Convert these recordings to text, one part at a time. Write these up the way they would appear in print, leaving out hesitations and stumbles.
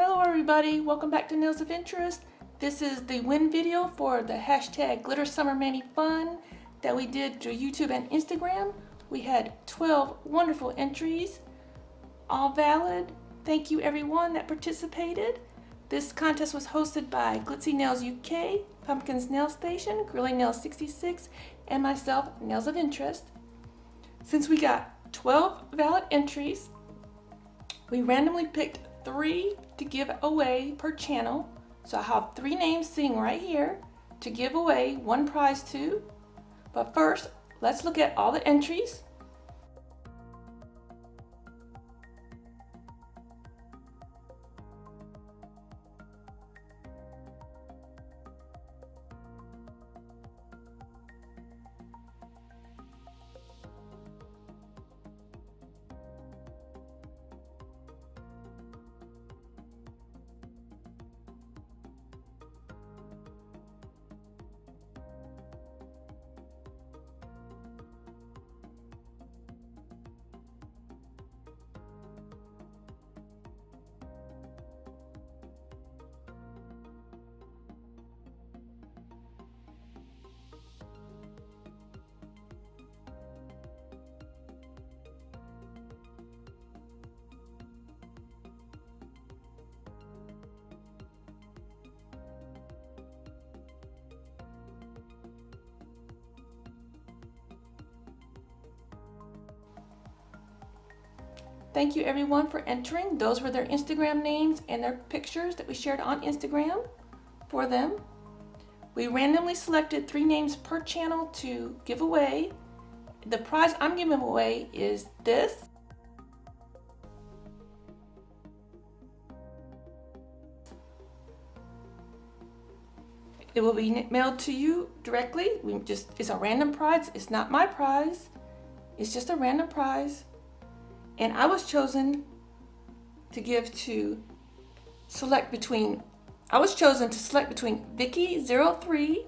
Hello everybody, welcome back to Nails of Interest. This is the win video for the hashtag Glitter Summer Mani Fun that we did through YouTube and Instagram. We had 12 wonderful entries, all valid. Thank you everyone that participated. This contest was hosted by Glitzy Nails UK, Pumpkins Nail Station, Girly Nails 66, and myself, Nails of Interest. Since we got 12 valid entries, we randomly picked 3 to give away per channel. So I have 3 names sitting right here to give away 1 prize to. But first, let's look at all the entries. Thank you everyone for entering. Those were their Instagram names and their pictures that we shared on Instagram for them. We randomly selected 3 names per channel to give away. The prize I'm giving away is this. It will be mailed to you directly. It's a random prize. It's not my prize. It's just a random prize. And I was chosen to select between Vicky03,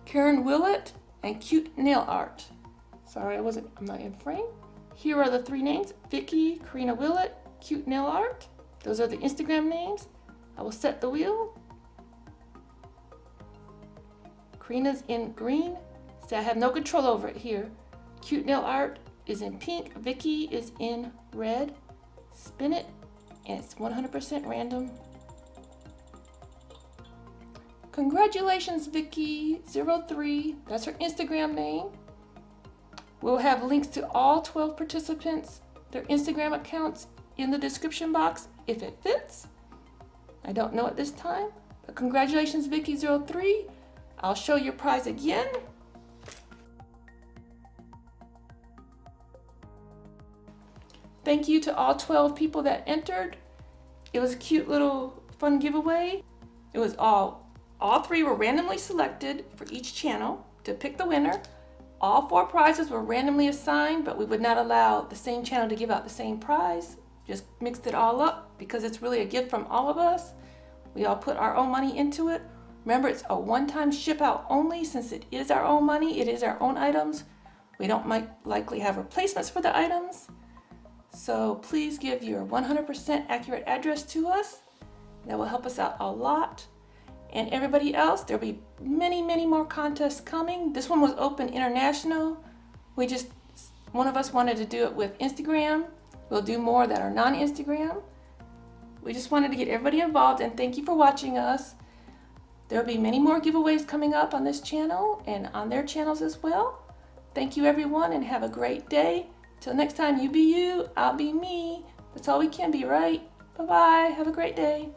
Karen Willett, and Cute Nail Art. Sorry, I'm not in frame. Here are the 3 names: Vicky, Karina Willett, Cute Nail Art. Those are the Instagram names. I will set the wheel. Karina's in green, so I have no control over it here. Cute Nail Art is in pink, Vicky is in red. Spin it, and it's 100% random. Congratulations, Vicky03. That's her Instagram name. We'll have links to all 12 participants, their Instagram accounts, in the description box if it fits. I don't know at this time, but congratulations, Vicky03. I'll show your prize again. Thank you to all 12 people that entered. It was a cute little fun giveaway. It was all 3 were randomly selected for each channel to pick the winner. All 4 prizes were randomly assigned, but we would not allow the same channel to give out the same prize. Just mixed it all up because it's really a gift from all of us. We all put our own money into it. Remember, it's a one-time ship out only. Since it is our own money, it is our own items. We don't likely have replacements for the items. So please give your 100% accurate address to us. That will help us out a lot. And everybody else, there'll be many, many more contests coming. This one was open international. One of us wanted to do it with Instagram. We'll do more that are non-Instagram. We just wanted to get everybody involved, and thank you for watching us. There'll be many more giveaways coming up on this channel and on their channels as well. Thank you everyone, and have a great day. Till next time, you be you, I'll be me. That's all we can be, right? Bye-bye. Have a great day.